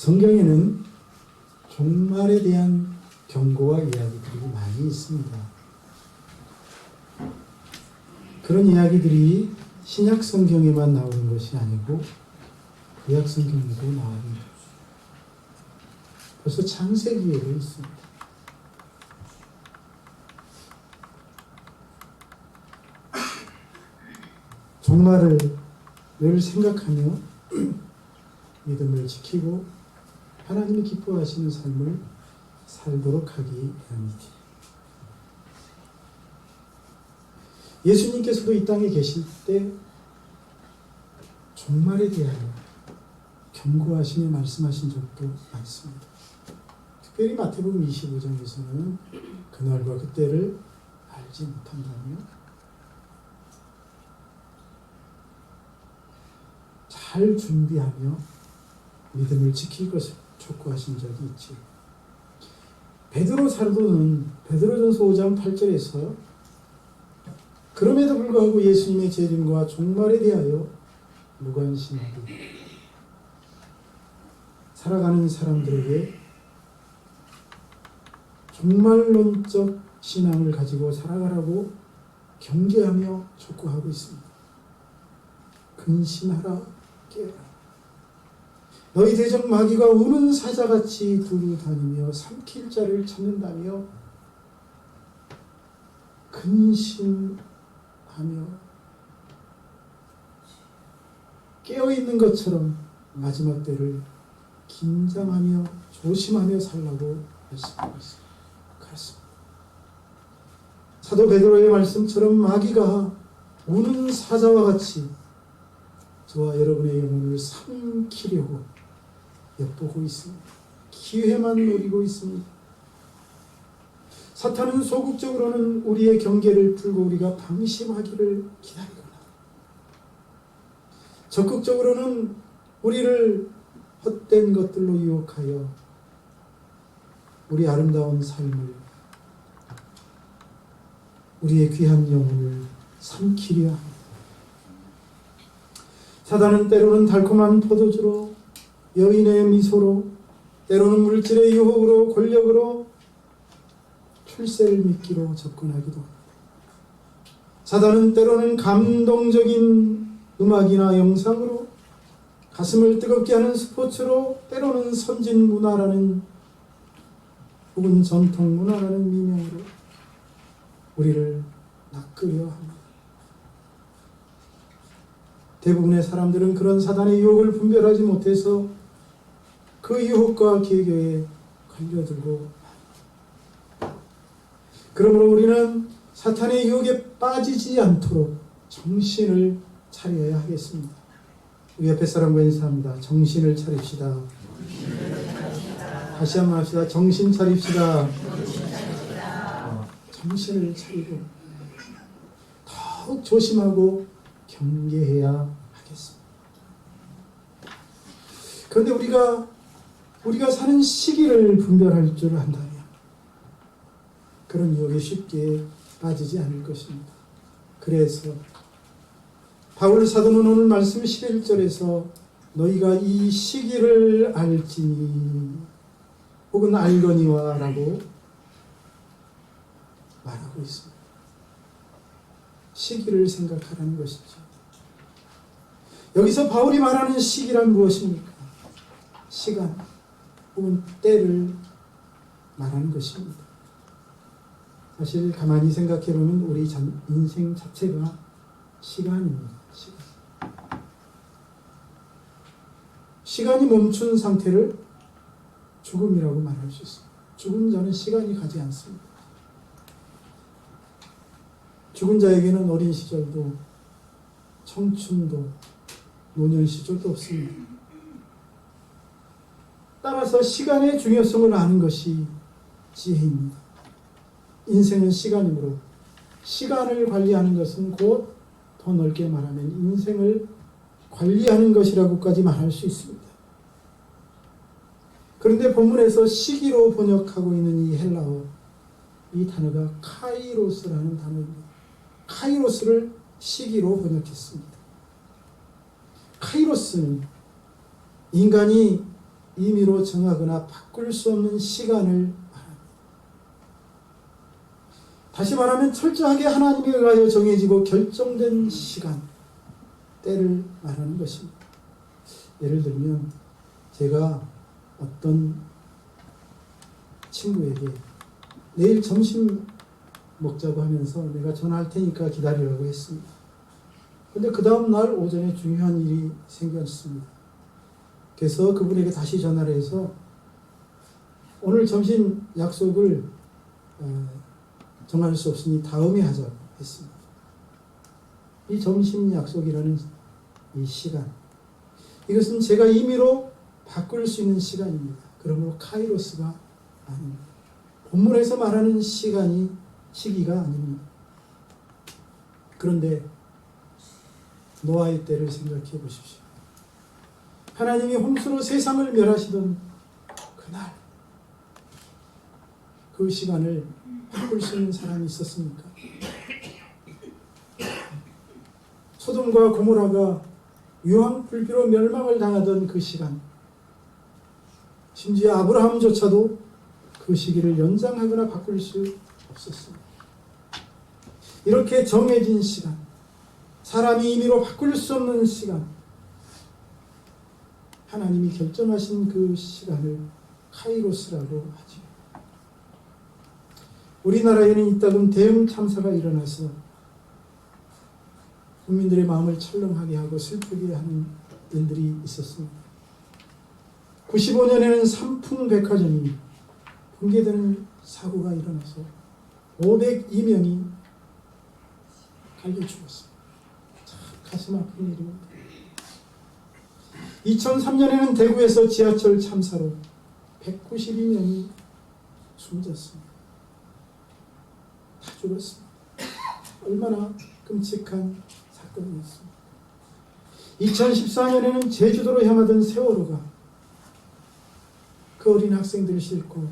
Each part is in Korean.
성경에는 종말에 대한 경고와 이야기들이 많이 있습니다. 그런 이야기들이 신약 성경에만 나오는 것이 아니고 구약 성경에도 나오는 거죠. 벌써 창세기에도 있습니다. 종말을 늘 생각하며 믿음을 지키고 하나님이 기뻐하시는 삶을 살도록 하기 바랍니다. 예수님께서도 이 땅에 계실 때 종말에 대하여 경고하시며 말씀하신 적도 많습니다. 특별히 마태복음 25장에서는 그날과 그때를 알지 못한다며 잘 준비하며 믿음을 지킬 것을 촉구하신 적이 있지요. 베드로 사도는 베드로전서 5장 8절에서 그럼에도 불구하고 예수님의 재림과 종말에 대하여 무관심하고 살아가는 사람들에게 종말론적 신앙을 가지고 살아가라고 경계하며 촉구하고 있습니다. 근신하라, 깨어라. 너희 대적 마귀가 우는 사자같이 두루 다니며 삼킬 자를 찾는다며 근신하며 깨어있는 것처럼 마지막 때를 긴장하며 조심하며 살라고 말씀하고 있습니다. 그렇습니다. 사도 베드로의 말씀처럼 마귀가 우는 사자와 같이 저와 여러분의 영혼을 삼키려고 엿보고 있습니다. 기회만 노리고 있습니다. 사탄은 소극적으로는 우리의 경계를 풀고 우리가 방심하기를 기다리거나 적극적으로는 우리를 헛된 것들로 유혹하여 우리 아름다운 삶을 우리의 귀한 영혼을 삼키려 합니다. 사단은 때로는 달콤한 포도주로 여인의 미소로 때로는 물질의 유혹으로 권력으로 출세를 미끼로 접근하기도 합니다. 사단은 때로는 감동적인 음악이나 영상으로 가슴을 뜨겁게 하는 스포츠로 때로는 선진 문화라는 혹은 전통 문화라는 미명으로 우리를 낚으려 합니다. 대부분의 사람들은 그런 사단의 유혹을 분별하지 못해서 그 유혹과 계교에 걸려들고 그러므로 우리는 사탄의 유혹에 빠지지 않도록 정신을 차려야 하겠습니다. 우리 옆에 사람과 인사합니다. 정신을 차립시다. 다시 한번 합시다. 정신 차립시다. 정신을 차리고 더욱 조심하고 경계해야 하겠습니다. 그런데 우리가 사는 시기를 분별할 줄 안다면 그런 유혹에 쉽게 빠지지 않을 것입니다. 그래서 바울 사도는 오늘 말씀 11절에서 너희가 이 시기를 알지니 혹은 알거니와 라고 말하고 있습니다. 시기를 생각하라는 것이죠. 여기서 바울이 말하는 시기란 무엇입니까? 시간 혹은 때를 말하는 것입니다. 사실 가만히 생각해보면 우리 인생 자체가 시간입니다. 시간이 멈춘 상태를 죽음이라고 말할 수 있습니다. 죽은 자는 시간이 가지 않습니다. 죽은 자에게는 어린 시절도 청춘도 노년 시절도 없습니다. 따라서 시간의 중요성을 아는 것이 지혜입니다. 인생은 시간이므로 시간을 관리하는 것은 곧 더 넓게 말하면 인생을 관리하는 것이라고까지 말할 수 있습니다. 그런데 본문에서 시기로 번역하고 있는 이 헬라어, 이 단어가 카이로스라는 단어입니다. 카이로스를 시기로 번역했습니다. 카이로스는 인간이 임의로 정하거나 바꿀 수 없는 시간을 말합니다. 다시 말하면 철저하게 하나님에 의하여 정해지고 결정된 시간, 때를 말하는 것입니다. 예를 들면 제가 어떤 친구에게 내일 점심 먹자고 하면서 내가 전화할 테니까 기다리라고 했습니다. 근데 그 다음 날 오전에 중요한 일이 생겼습니다. 그래서 그분에게 다시 전화를 해서 오늘 점심 약속을 정할 수 없으니 다음에 하자고 했습니다. 이 점심 약속이라는 이 시간, 이것은 제가 임의로 바꿀 수 있는 시간입니다. 그러므로 카이로스가 아닙니다. 본문에서 말하는 시기가 아닙니다. 그런데 노아의 때를 생각해 보십시오. 하나님이 홍수로 세상을 멸하시던 그날, 그 시간을 바꿀 수 있는 사람이 있었습니까? 소돔과 고모라가 유황불비로 멸망을 당하던 그 시간, 심지어 아브라함조차도 그 시기를 연장하거나 바꿀 수 없었습니다. 이렇게 정해진 시간, 사람이 임의로 바꿀 수 없는 시간, 하나님이 결정하신 그 시간을 카이로스라고 하죠. 우리나라에는 이따금 대형 참사가 일어나서 국민들의 마음을 철렁하게 하고 슬프게 하는 일들이 있었습니다. 95년에는 삼풍백화점이 붕괴되는 사고가 일어나서 502명이 갈려 죽었습니다. 참 가슴 아픈 일입니다. 2003년에는 대구에서 지하철 참사로 192명이 숨졌습니다. 다 죽었습니다. 얼마나 끔찍한 사건이었습니다. 2014년에는 제주도로 향하던 세월호가 그 어린 학생들을 싣고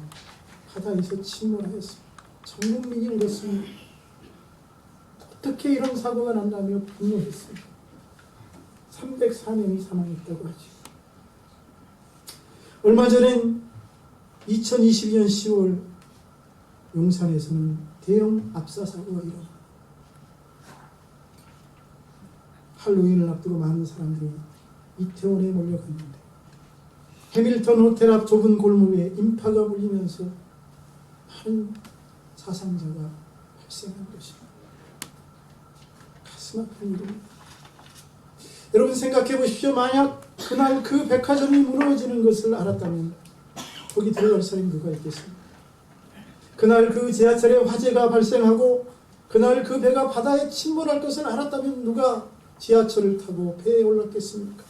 바다에서 침몰하였습니다. 전 국민이 울었습니다. 어떻게 이런 사고가 났나며 분노했습니다. 304명이 사망했다고 하죠. 얼마 전엔 2022년 10월 용산에서는 대형 압사 사고가 일어나 할로윈을 앞두고 많은 사람들이 이태원에 몰려갔는데 해밀턴 호텔 앞 좁은 골목에 인파가 몰리면서 많은 사상자가 발생한 것입니다. 가슴 아픈 일입니다. 여러분 생각해 보십시오. 만약 그날 그 백화점이 무너지는 것을 알았다면 거기 들어갈 사람이 누가 있겠습니까? 그날 그 지하철에 화재가 발생하고 그날 그 배가 바다에 침몰할 것을 알았다면 누가 지하철을 타고 배에 올랐겠습니까?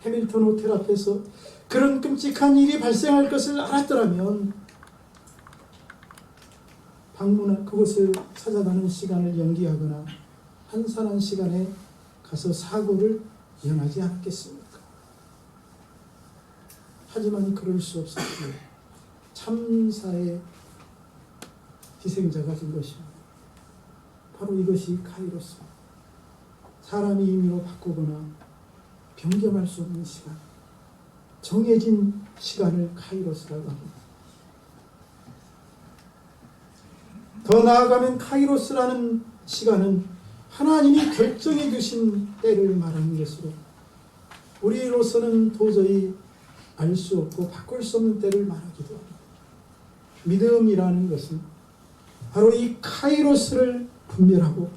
해밀턴 호텔 앞에서 그런 끔찍한 일이 발생할 것을 알았더라면 방문한 그곳을 찾아가는 시간을 연기하거나 한산한 시간에 가서 사고를 면하지 않았겠습니까? 하지만 그럴 수 없었기에 참사의 희생자가 된 것입니다. 바로 이것이 카이로스. 사람이 임의로 바꾸거나 변경할 수 없는 시간, 정해진 시간을 카이로스라고 합니다. 더 나아가면 카이로스라는 시간은 하나님이 결정해 주신 때를 말하는 것으로 우리로서는 도저히 알 수 없고 바꿀 수 없는 때를 말하기도 합니다. 믿음이라는 것은 바로 이 카이로스를 분별하고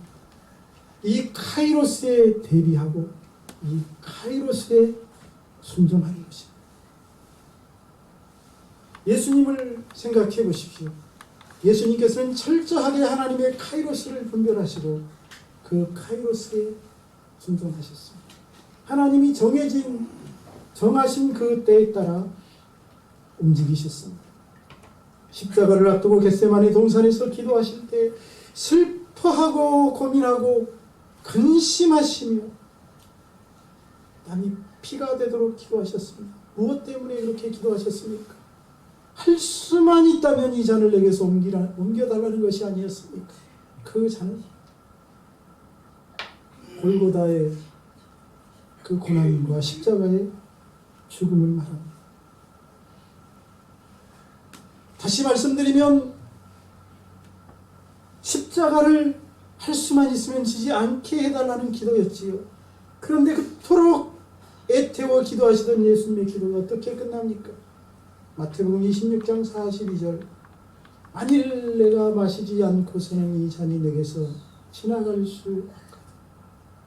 이 카이로스에 대비하고 이 카이로스에 순종하는 것입니다. 예수님을 생각해 보십시오. 예수님께서는 철저하게 하나님의 카이로스를 분별하시고 그 카이로스에 순종하셨습니다. 하나님이 정하신 그 때에 따라 움직이셨습니다. 십자가를 앞두고 겟세마네 동산에서 기도하실 때 슬퍼하고 고민하고 근심하시며 땀이 피가 되도록 기도하셨습니다. 무엇 때문에 그렇게 기도하셨습니까? 할 수만 있다면 이 잔을 내게서 옮겨달라는 것이 아니었습니까? 그 잔은 골고다의 그 고난과 십자가의 죽음을 말합니다. 다시 말씀드리면 십자가를 할 수만 있으면 지지 않게 해달라는 기도였지요. 그런데 그토록 애태워 기도하시던 예수님의 기도가 어떻게 끝납니까? 마태복음 26장 42절 만일 내가 마시지 않고서는 이 잔이 내게서 지나갈 수 없거든.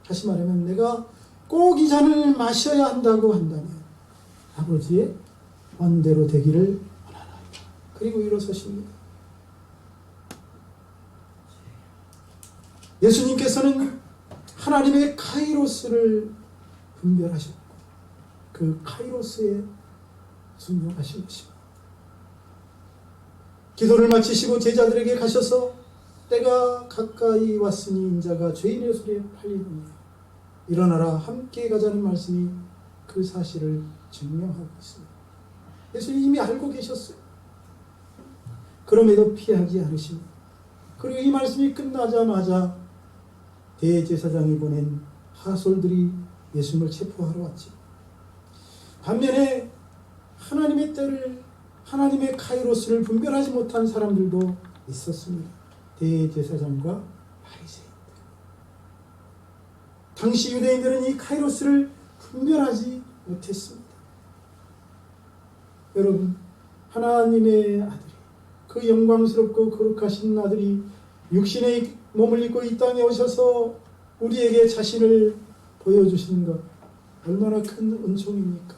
다시 말하면 내가 꼭 이 잔을 마셔야 한다고 한다면 아버지의 원대로 되기를 원하나이다. 그리고 일어서십니다. 예수님께서는 하나님의 카이로스를 분별하셨고 그 카이로스에 순종하신 것입니다. 기도를 마치시고 제자들에게 가셔서 때가 가까이 왔으니 인자가 죄인의 손에 팔리느니 일어나라 함께 가자는 말씀이 그 사실을 증명하고 있습니다. 예수님이 이미 알고 계셨어요. 그럼에도 피하지 않으십니다. 그리고 이 말씀이 끝나자마자 대제사장이 보낸 하솔들이 예수님을 체포하러 왔죠. 반면에 하나님의 때를, 하나님의 카이로스를 분별하지 못한 사람들도 있었습니다. 대제사장과 바리새인들. 당시 유대인들은 이 카이로스를 분별하지 못했습니다. 여러분, 하나님의 아들이, 그 영광스럽고 거룩하신 아들이 육신의 몸을 입고 이 땅에 오셔서 우리에게 자신을 보여주시는 것 얼마나 큰 은총입니까?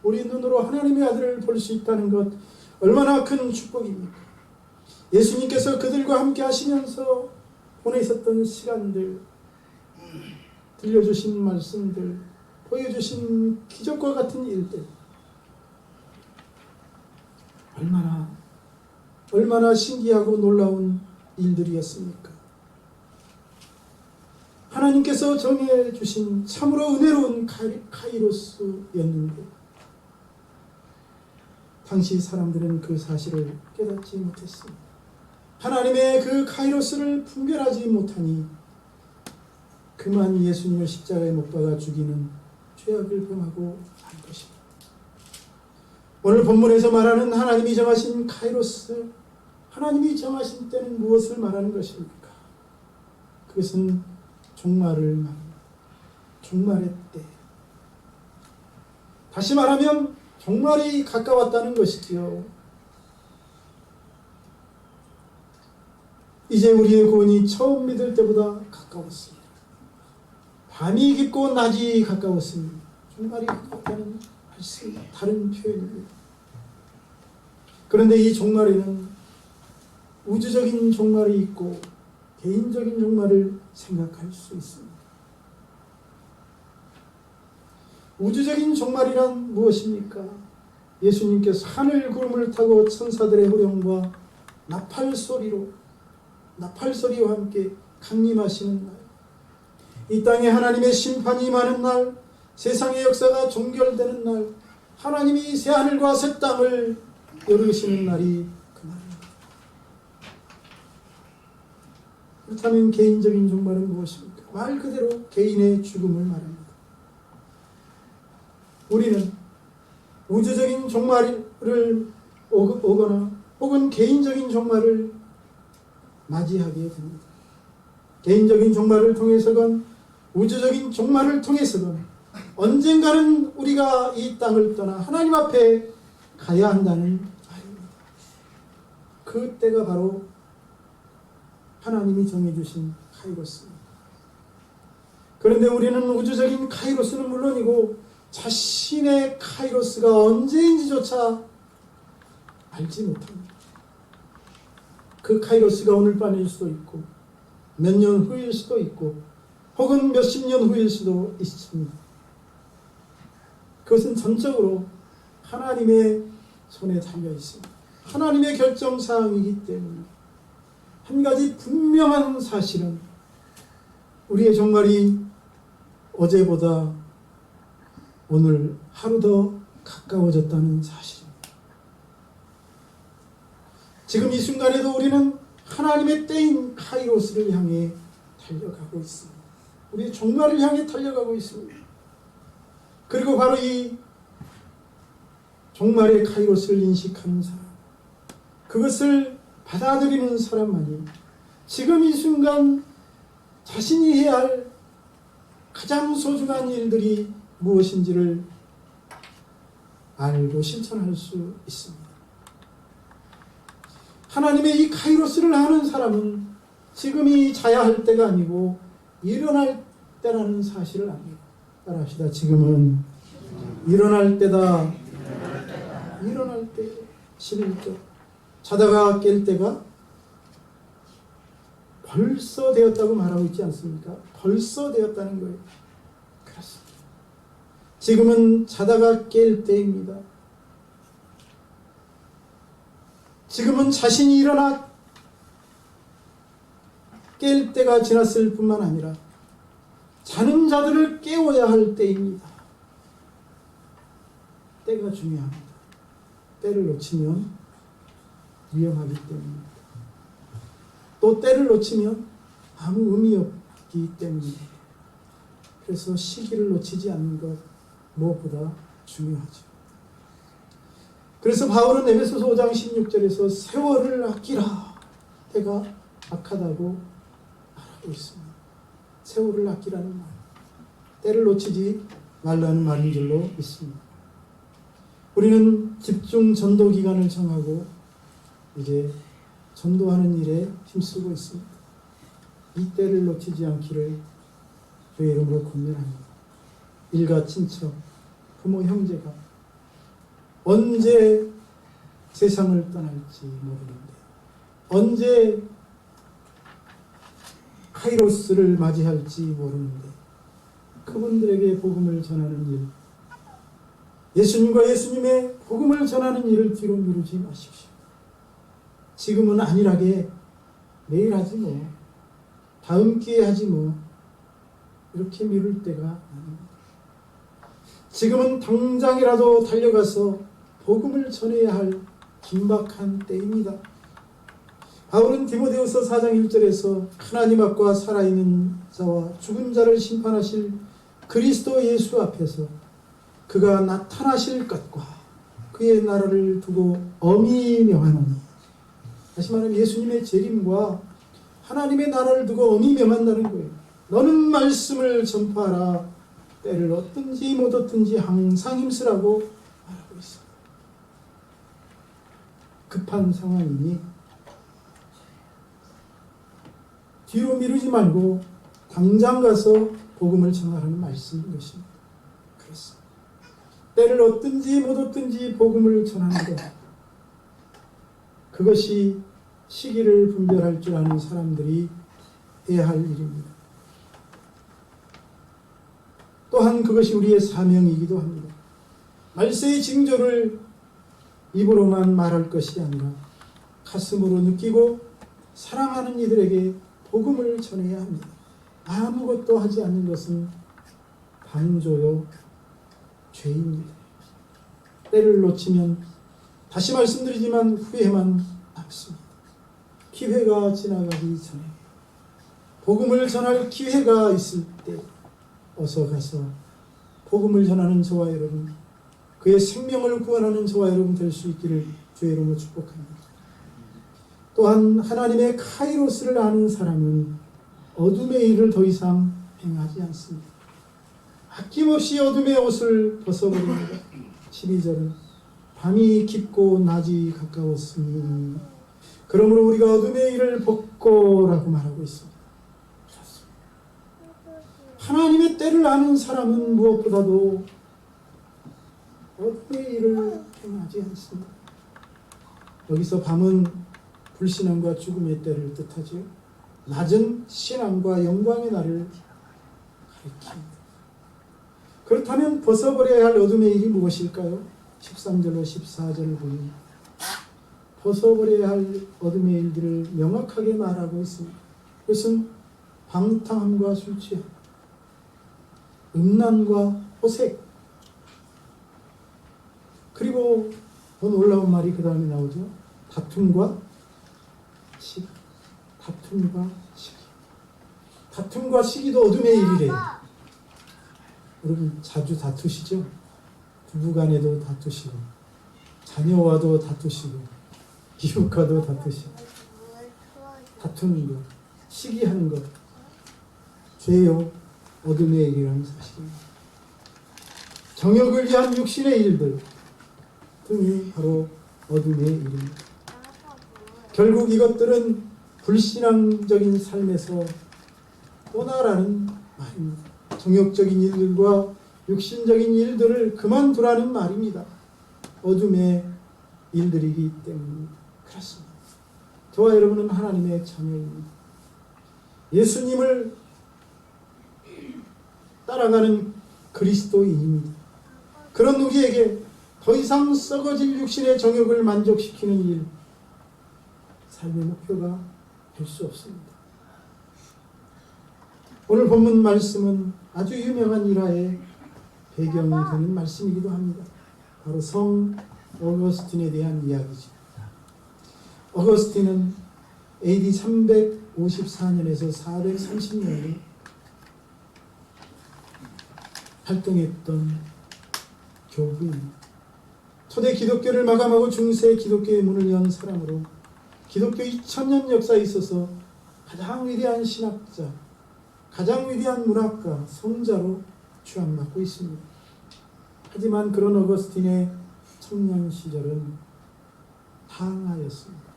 우리 눈으로 하나님의 아들을 볼 수 있다는 것 얼마나 큰 축복입니까? 예수님께서 그들과 함께 하시면서 보내셨던 시간들, 들려주신 말씀들, 보여주신 기적과 같은 일들 얼마나 신기하고 놀라운 일들이었습니까? 하나님께서 정해주신 참으로 은혜로운 카이로스였는데 당시 사람들은 그 사실을 깨닫지 못했습니다. 하나님의 그 카이로스를 분별하지 못하니 그만 예수님을 십자가에 못 박아 죽이는 죄악을 범하고 한 것입니다. 오늘 본문에서 말하는 하나님이 정하신 카이로스, 하나님이 정하신 때는 무엇을 말하는 것입니까? 그것은 종말을 말합니다. 종말의 때. 다시 말하면 종말이 가까웠다는 것이지요. 이제 우리의 구원이 처음 믿을 때보다 가까웠습니다. 밤이 깊고 낮이 가까웠습니다. 종말이 가까웠다는 말씀입니다. 다른 표현입니다. 그런데 이 종말에는 우주적인 종말이 있고 개인적인 종말을 생각할 수 있습니다. 우주적인 종말이란 무엇입니까? 예수님께서 하늘 구름을 타고 천사들의 호령과 나팔소리와 함께 강림하시는 날, 이 땅에 하나님의 심판이 임하는 날, 세상의 역사가 종결되는 날, 하나님이 새하늘과 새 땅을 열으시는 날이 그 날입니다. 그렇다면 개인적인 종말은 무엇입니까? 말 그대로 개인의 죽음을 말합니다. 우리는 우주적인 종말을 오거나 혹은 개인적인 종말을 맞이하게 됩니다. 개인적인 종말을 통해서건 우주적인 종말을 통해서건 언젠가는 우리가 이 땅을 떠나 하나님 앞에 가야 한다는 말입니다. 그 때가 바로 하나님이 정해주신 카이로스입니다. 그런데 우리는 우주적인 카이로스는 물론이고 자신의 카이로스가 언제인지조차 알지 못합니다. 그 카이로스가 오늘 밤일 수도 있고 몇 년 후일 수도 있고 혹은 몇십 년 후일 수도 있습니다. 그것은 전적으로 하나님의 손에 달려 있습니다. 하나님의 결정사항이기 때문에 한 가지 분명한 사실은 우리의 종말이 어제보다 오늘 하루 더 가까워졌다는 사실입니다. 지금 이 순간에도 우리는 하나님의 때인 카이로스를 향해 달려가고 있습니다. 우리의 종말을 향해 달려가고 있습니다. 그리고 바로 이 종말의 카이로스를 인식하는 사람, 그것을 받아들이는 사람만이 지금 이 순간 자신이 해야 할 가장 소중한 일들이 무엇인지를 알고 실천할 수 있습니다. 하나님의 이 카이로스를 아는 사람은 지금이 자야 할 때가 아니고 일어날 때라는 사실을 압니다. 따라합시다. 지금은 일어날 때다. 일어날 때. 11절. 자다가 깰 때가 벌써 되었다고 말하고 있지 않습니까? 벌써 되었다는 거예요. 그렇습니다. 지금은 자다가 깰 때입니다. 지금은 자신이 일어나 깰 때가 지났을 뿐만 아니라 자는 자들을 깨워야 할 때입니다. 때가 중요합니다. 때를 놓치면 위험하기 때문입니다. 또 때를 놓치면 아무 의미 없기 때문입니다. 그래서 시기를 놓치지 않는 것 무엇보다 중요하죠. 그래서 바울은 에베소서 5장 16절에서 세월을 아끼라, 때가 악하다고 말하고 있습니다. 세월을 아끼라는 말, 때를 놓치지 말라는 말인 줄로 믿습니다. 우리는 집중 전도 기간을 정하고 이제 전도하는 일에 힘쓰고 있습니다. 이 때를 놓치지 않기를 주의 이름으로 권면합니다. 일가 친척, 부모 형제가 언제 세상을 떠날지 모르는데, 언제 카이로스를 맞이할지 모르는데 그분들에게 복음을 전하는 일, 예수님과 예수님의 복음을 전하는 일을 뒤로 미루지 마십시오. 지금은 안일하게 내일 하지 뭐, 다음 기회에 하지 뭐, 이렇게 미룰 때가 아닙니다. 지금은 당장이라도 달려가서 복음을 전해야 할 긴박한 때입니다. 바울은 디모데후서 4장 1절에서 하나님 앞과 살아있는 자와 죽은 자를 심판하실 그리스도 예수 앞에서 그가 나타나실 것과 그의 나라를 두고 엄히 명하노니, 다시 말하면 예수님의 재림과 하나님의 나라를 두고 엄히 명한다는 거예요. 너는 말씀을 전파하라. 때를 얻든지 못 얻든지 항상 힘쓰라고 말하고 있습니다. 급한 상황이니 뒤로 미루지 말고 당장 가서 복음을 전하라는 말씀인 것입니다. 그렇습니다. 때를 얻든지 못 얻든지 복음을 전하는 것, 그것이 시기를 분별할 줄 아는 사람들이 해야 할 일입니다. 또한 그것이 우리의 사명이기도 합니다. 말세의 징조를 입으로만 말할 것이 아니라 가슴으로 느끼고 사랑하는 이들에게 복음을 전해야 합니다. 아무것도 하지 않는 것은 반조요, 죄입니다. 때를 놓치면 다시 말씀드리지만 후회만 남습니다. 기회가 지나가기 전에 복음을 전할 기회가 있을 때 어서 가서 복음을 전하는 저와 여러분, 그의 생명을 구원하는 저와 여러분 될 수 있기를 주의 이름으로 축복합니다. 또한 하나님의 카이로스를 아는 사람은 어둠의 일을 더 이상 행하지 않습니다. 아낌없이 어둠의 옷을 벗어버립니다. 12절은 밤이 깊고 낮이 가까웠으니 그러므로 우리가 어둠의 일을 벗고라고 말하고 있습니다. 하나님의 때를 아는 사람은 무엇보다도 어둠의 일을 행하지 않습니다. 여기서 밤은 불신앙과 죽음의 때를 뜻하죠. 낮은 신앙과 영광의 날을 가리킵니다. 그렇다면 벗어버려야 할 어둠의 일이 무엇일까요? 13절로 14절을 보면 벗어버려야 할 어둠의 일들을 명확하게 말하고 있습니다. 그것은 방탕함과 술 취함, 음란과 호색, 그리고 더 놀라운 말이 그 다음에 나오죠. 다툼과 시기. 다툼과 시기. 다툼과 시기도 어둠의 일이래요. 여러분 자주 다투시죠? 부부간에도 다투시고 자녀와도 다투시고 이웃과도 다투시고 다투는 것, 시기하는 것, 죄요 어둠의 일이라는 사실입니다. 정욕을 위한 육신의 일들 등이 바로 어둠의 일입니다. 결국 이것들은 불신앙적인 삶에서 떠나라는 말입니다. 정욕적인 일들과 육신적인 일들을 그만두라는 말입니다. 어둠의 일들이기 때문입니다. 그렇습니다. 저와 여러분은 하나님의 자녀입니다. 예수님을 따라가는 그리스도인입니다. 그런 우리에게 더 이상 썩어질 육신의 정욕을 만족시키는 일, 삶의 목표가 될 수 없습니다. 오늘 본문 말씀은 아주 유명한 일화의 배경이 되는 말씀이기도 합니다. 바로 성 어거스틴에 대한 이야기죠. 어거스틴은 AD 354년에서 430년에 활동했던 교부입니다. 초대 기독교를 마감하고 중세 기독교의 문을 연 사람으로 기독교 2000년 역사에 있어서 가장 위대한 신학자, 가장 위대한 문학가, 성자로 추앙받고 있습니다. 하지만 그런 어거스틴의 청년 시절은 탕하였습니다.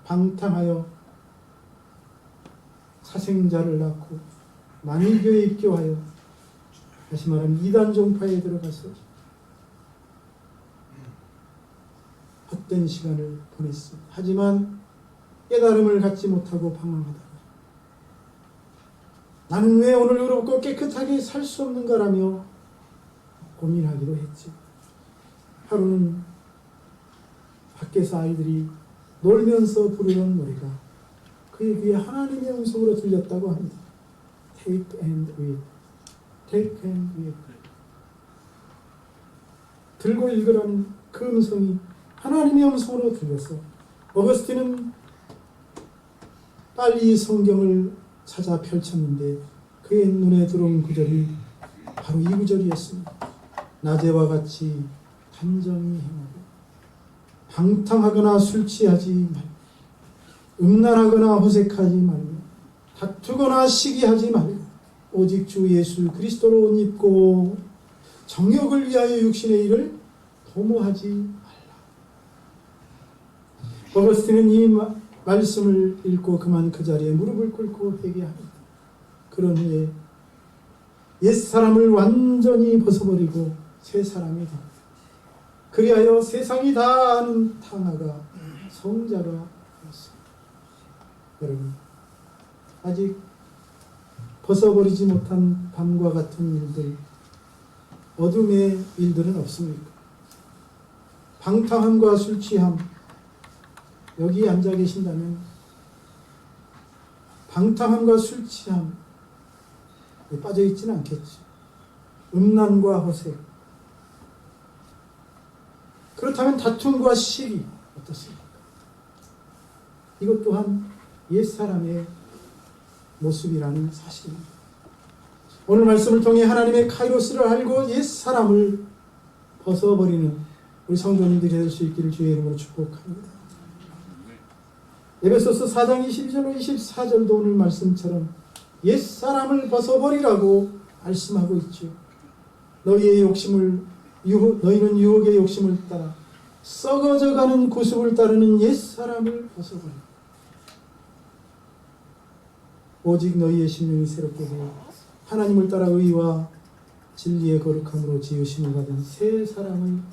방탕하여 사생자를 낳고 만일교에 입교하여 다시 말하면 이단 종파에 들어가서 헛된 시간을 보냈습니다. 하지만 깨달음을 갖지 못하고 방황하다가 나는 왜 오늘 의롭고 깨끗하게 살 수 없는가라며 고민하기도 했지. 하루는 밖에서 아이들이 놀면서 부르는 노래가 그의 귀에 하나님의 음성으로 들렸다고 합니다. Take and read. Take and read. 들고 읽으라는 그 음성이 하나님의 음성으로 들려서 어거스틴은 빨리 성경을 찾아 펼쳤는데 그의 눈에 들어온 구절이 바로 이 구절이었습니다. 낮에와 같이 단정히 행하고 방탕하거나 술 취하지 말고 음란하거나 호색하지 말고 다투거나 시기하지 말고 오직 주 예수 그리스도로 옷 입고 정욕을 위하여 육신의 일을 도모하지 말라. 어거스틴은 이 말씀을 읽고 그만 그 자리에 무릎을 꿇고 회개합니다. 그런 후에 옛사람을 완전히 벗어버리고 새 사람이 됩니다. 그리하여 세상이 다 아는 탕하가 성자가 되었습니다. 여러분, 아직 벗어버리지 못한 밤과 같은 일들, 어둠의 일들은 없습니까? 방탕함과 술 취함, 여기 앉아 계신다면 방탕함과 술 취함 빠져 있지는 않겠죠. 음란과 허색, 그렇다면 다툼과 시기 어떻습니까? 이것 또한 옛사람의 모습이라는 사실입니다. 오늘 말씀을 통해 하나님의 카이로스를 알고 옛사람을 벗어버리는 우리 성도님들이 될 수 있기를 주의 이름으로 축복합니다. 에베소서 4장 22절로 24절도 오늘 말씀처럼 옛사람을 벗어버리라고 말씀하고 있죠. 너희는 유혹의 욕심을 따라 썩어져가는 구습을 따르는 옛사람을 벗어버리라. 오직 너희의 심령이 새롭게 되어 하나님을 따라 의와 진리의 거룩함으로 지으심을 받은 새 사람을 입으라.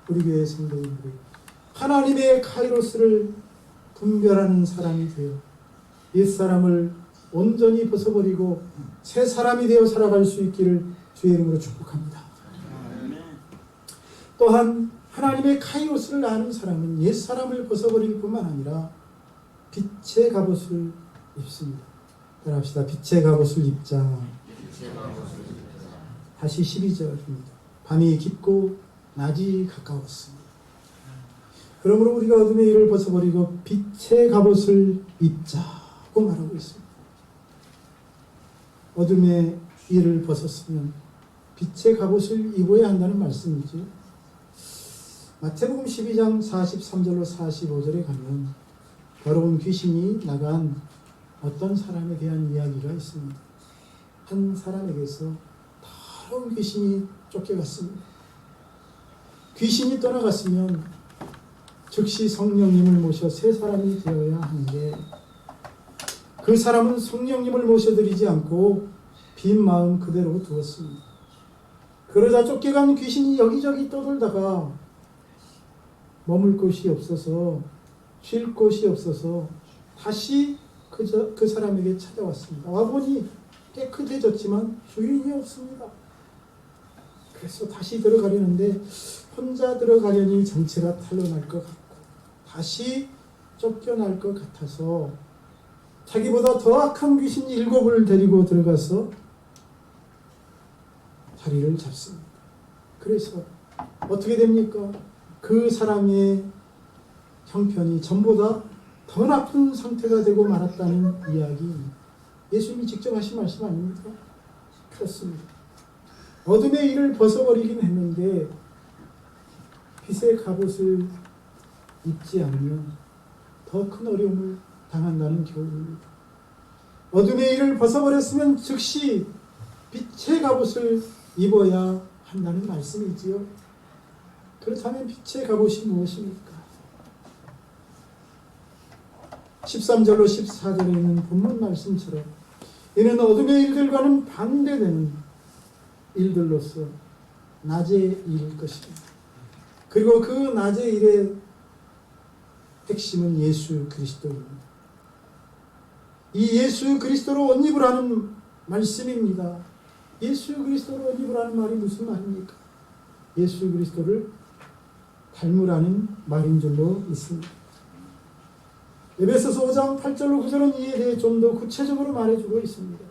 우리 교회 성도님들이 하나님의 카이로스를 분별하는 사람이 되어 옛사람을 온전히 벗어버리고 새 사람이 되어 살아갈 수 있기를 주의 이름으로 축복합니다. 또한 하나님의 카이로스를 아는 사람은 옛사람을 벗어버릴 뿐만 아니라 빛의 갑옷을 입습니다. 따라합시다. 빛의 갑옷을 입자. 다시 12절입니다. 밤이 깊고 낮이 가까웠습니다. 그러므로 우리가 어둠의 일을 벗어버리고 빛의 갑옷을 입자고 말하고 있습니다. 어둠의 일을 벗었으면 빛의 갑옷을 입어야 한다는 말씀이죠. 마태복음 12장 43절로 45절에 가면 더러운 귀신이 나간 어떤 사람에 대한 이야기가 있습니다. 한 사람에게서 더러운 귀신이 쫓겨갔습니다. 귀신이 떠나갔으면 즉시 성령님을 모셔 새 사람이 되어야 하는데 그 사람은 성령님을 모셔드리지 않고 빈 마음 그대로 두었습니다. 그러자 쫓겨간 귀신이 여기저기 떠돌다가 머물 곳이 없어서 쉴 곳이 없어서 다시 그 사람에게 찾아왔습니다. 와보니 깨끗해졌지만 주인이 없습니다. 그래서 다시 들어가려는데 혼자 들어가려니 정체가 탄로날 것 같고 다시 쫓겨날 것 같아서 자기보다 더 악한 귀신 7을 데리고 들어가서 자리를 잡습니다. 그래서 어떻게 됩니까? 그 사람의 형편이 전보다 더 나쁜 상태가 되고 말았다는 이야기. 예수님이 직접 하신 말씀 아닙니까? 그렇습니다. 어둠의 일을 벗어버리긴 했는데 빛의 갑옷을 입지 않으면 더 큰 어려움을 당한다는 교훈입니다. 어둠의 일을 벗어버렸으면 즉시 빛의 갑옷을 입어야 한다는 말씀이지요. 그렇다면 빛의 갑옷이 무엇입니까? 13절로 14절에 있는 본문 말씀처럼 이는 어둠의 일들과는 반대되는 일들로서 낮의 일일 것입니다. 그리고 그 낮의 일의 핵심은 예수 그리스도입니다. 이 예수 그리스도로 옷 입으라는 말씀입니다. 예수 그리스도로 옷 입으라는 말이 무슨 말입니까? 예수 그리스도를 닮으라는 말인 줄로 믿습니다. 에베소서 5장 8절로 9절은 이에 대해 좀 더 구체적으로 말해주고 있습니다.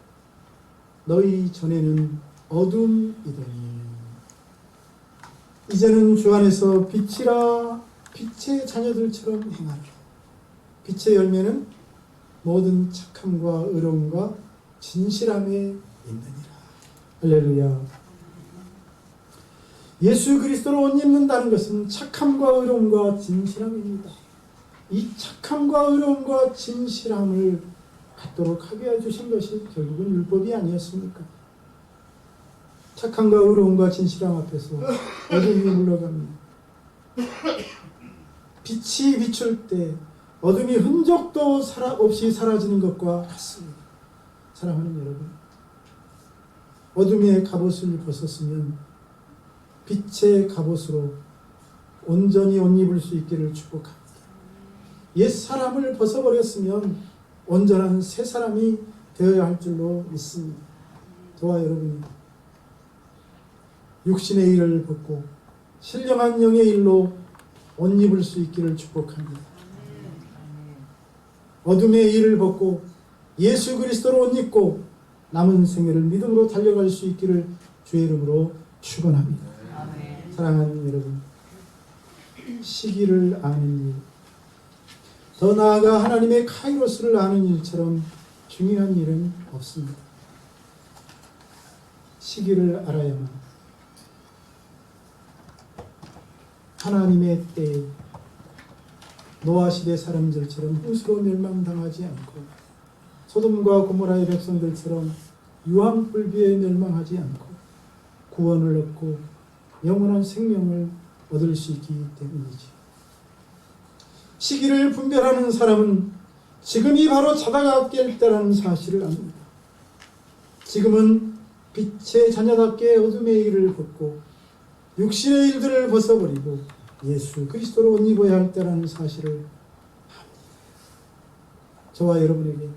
너희 전에는 어둠이더니 이제는 주 안에서 빛이라 빛의 자녀들처럼 행하라. 빛의 열매는 모든 착함과 의로움과 진실함에 있느니라. 할렐루야. 예수 그리스도로 옷 입는다는 것은 착함과 의로움과 진실함입니다. 이 착함과 의로움과 진실함을 갖도록 하게 해주신 것이 결국은 율법이 아니었습니까? 착함과 의로움과 진실함 앞에서 어둠이 물러갑니다. 빛이 비출 때 어둠이 흔적도 없이 사라지는 것과 같습니다. 사랑하는 여러분, 어둠의 갑옷을 벗었으면 빛의 갑옷으로 온전히 옷 입을 수 있기를 축복합니다. 옛 사람을 벗어버렸으면 온전한 새 사람이 되어야 할 줄로 믿습니다. 저와 여러분이 육신의 일을 벗고 신령한 영의 일로 옷 입을 수 있기를 축복합니다. 어둠의 일을 벗고 예수 그리스도로 옷 입고 남은 생애를 믿음으로 달려갈 수 있기를 주의 이름으로 축원합니다. 사랑하는 여러분, 시기를 아는 일, 더 나아가 하나님의 카이로스를 아는 일처럼 중요한 일은 없습니다. 시기를 알아야만 하나님의 때에 노아 시대 사람들처럼 홍수로 멸망당하지 않고 소돔과 고모라의 백성들처럼 유황불비에 멸망하지 않고 구원을 얻고 영원한 생명을 얻을 수 있기 때문이지. 시기를 분별하는 사람은 지금이 바로 자다가 깰 때라는 사실을 압니다. 지금은 빛의 자녀답게 어둠의 일을 벗고 육신의 일들을 벗어버리고 예수 그리스도로 옷 입어야 할 때라는 사실을 합니다. 저와 여러분에게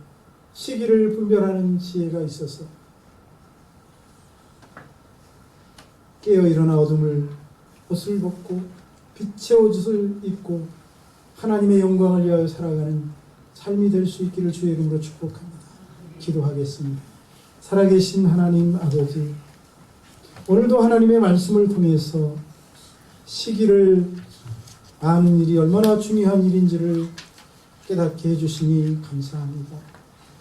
시기를 분별하는 지혜가 있어서 깨어 일어나 어둠을 옷을 벗고 빛의 옷을 입고 하나님의 영광을 위하여 살아가는 삶이 될 수 있기를 주의 이름으로 축복합니다. 기도하겠습니다. 살아계신 하나님 아버지, 오늘도 하나님의 말씀을 통해서 시기를 아는 일이 얼마나 중요한 일인지를 깨닫게 해주시니 감사합니다.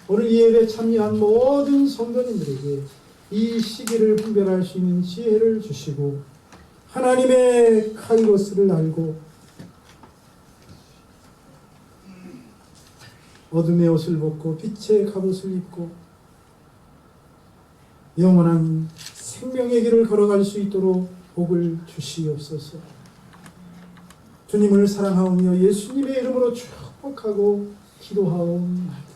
오늘 이 예배에 참여한 모든 성도님들에게 이 시기를 분별할 수 있는 지혜를 주시고 하나님의 카이로스를 알고 어둠의 옷을 벗고 빛의 갑옷을 입고 영원한 생명의 길을 걸어갈 수 있도록 복을 주시옵소서. 주님을 사랑하오며 예수님의 이름으로 축복하고 기도하옵나이다.